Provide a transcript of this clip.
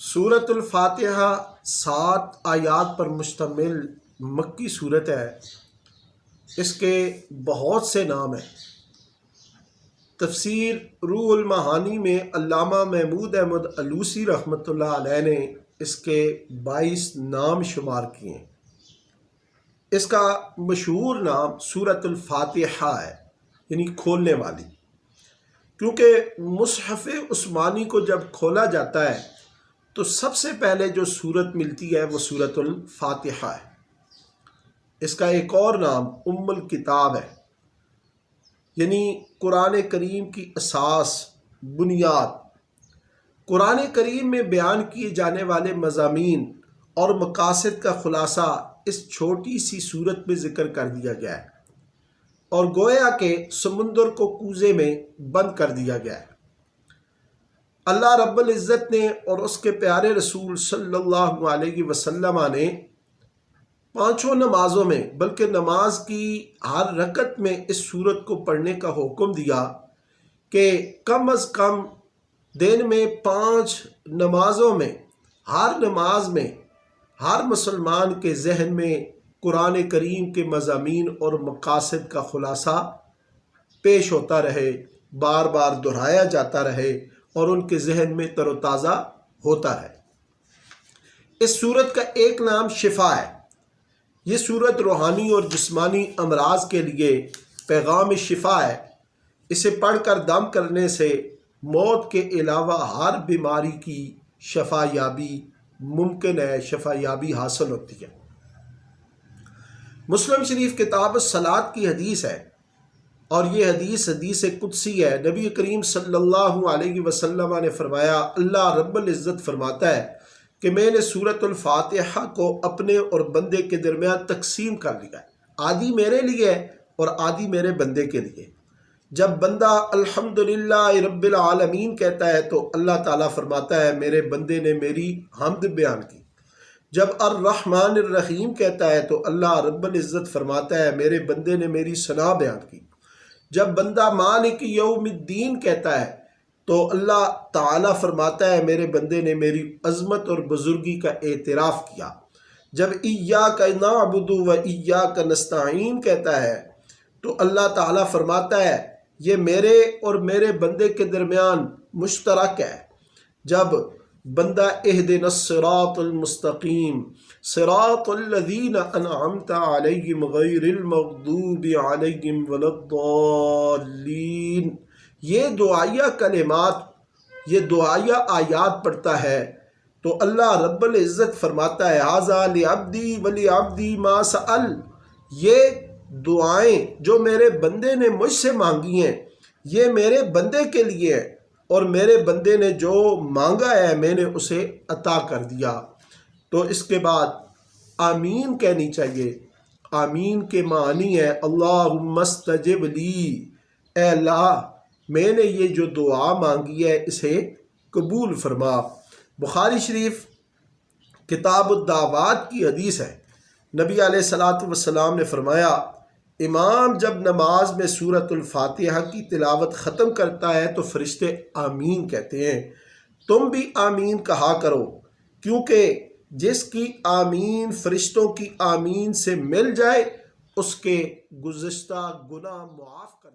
سورۃ الفاتحہ 7 آیات پر مشتمل مکی صورت ہے۔ اس کے بہت سے نام ہیں۔ تفسیر روح المعانی میں علامہ محمود احمد الوسی رحمۃ اللہ علیہ نے اس کے 22 نام شمار کیے ہیں۔ اس کا مشہور نام سورۃ الفاتحہ ہے، یعنی کھولنے والی، کیونکہ مصحف عثمانی کو جب کھولا جاتا ہے تو سب سے پہلے جو سورت ملتی ہے وہ سورۃ الفاتحہ ہے۔ اس کا ایک اور نام ام الکتاب ہے، یعنی قرآن کریم کی اساس، بنیاد۔ قرآن کریم میں بیان کیے جانے والے مضامین اور مقاصد کا خلاصہ اس چھوٹی سی سورت میں ذکر کر دیا گیا ہے، اور گویا کہ سمندر کو کوزے میں بند کر دیا گیا ہے۔ اللہ رب العزت نے اور اس کے پیارے رسول صلی اللہ علیہ وسلم نے 5 نمازوں میں، بلکہ نماز کی ہر رکعت میں اس سورت کو پڑھنے کا حکم دیا کہ کم از کم دن میں 5 نمازوں میں، ہر نماز میں ہر مسلمان کے ذہن میں قرآن کریم کے مضامین اور مقاصد کا خلاصہ پیش ہوتا رہے، بار بار دہرایا جاتا رہے اور ان کے ذہن میں تر و تازہ ہوتا رہے۔ اس سورت کا ایک نام شفا ہے۔ یہ سورت روحانی اور جسمانی امراض کے لیے پیغام شفا ہے۔ اسے پڑھ کر دم کرنے سے موت کے علاوہ ہر بیماری کی شفا یابی ممکن ہے، شفا یابی حاصل ہوتی ہے۔ مسلم شریف کتاب الصلاۃ کی حدیث ہے، اور یہ حدیث قدسی ہے۔ نبی کریم صلی اللہ علیہ وسلم نے فرمایا، اللہ رب العزت فرماتا ہے کہ میں نے سورۃ الفاتحہ کو اپنے اور بندے کے درمیان تقسیم کر لیا ہے، آدھی میرے لیے اور آدھی میرے بندے کے لیے۔ جب بندہ الحمدللہ رب العالمین کہتا ہے تو اللہ تعالیٰ فرماتا ہے میرے بندے نے میری حمد بیان کی۔ جب الرحمن الرحیم کہتا ہے تو اللہ رب العزت فرماتا ہے میرے بندے نے میری ثنا بیان کی۔ جب بندہ مالک یوم الدین کہتا ہے تو اللہ تعالیٰ فرماتا ہے میرے بندے نے میری عظمت اور بزرگی کا اعتراف کیا۔ جب ایاک نعبد و ایاک نستعین کہتا ہے تو اللہ تعالیٰ فرماتا ہے یہ میرے اور میرے بندے کے درمیان مشترک ہے۔ جب بندہ اہدنا الصراط المستقیم صراط الذین انعمت علیہم غیر المغضوب علیہم ولا الضالین، یہ دعائیہ کلمات، یہ دعائیہ آیات پڑھتا ہے تو اللہ رب العزت فرماتا ہے ھذا لعبدی ولعبدی ما سأل، یہ دعائیں جو میرے بندے نے مجھ سے مانگی ہیں یہ میرے بندے کے لیے ہے، اور میرے بندے نے جو مانگا ہے میں نے اسے عطا کر دیا۔ تو اس کے بعد آمین کہنی چاہیے۔ آمین کے معنی ہے اللہم استجب لی، اے اللہ میں نے یہ جو دعا مانگی ہے اسے قبول فرما۔ بخاری شریف کتاب الدعوات کی حدیث ہے، نبی علیہ الصلاۃ والسلام نے فرمایا امام جب نماز میں سورۃ الفاتحہ کی تلاوت ختم کرتا ہے تو فرشتے آمین کہتے ہیں، تم بھی آمین کہا کرو، کیونکہ جس کی آمین فرشتوں کی آمین سے مل جائے اس کے گزشتہ گناہ معاف کر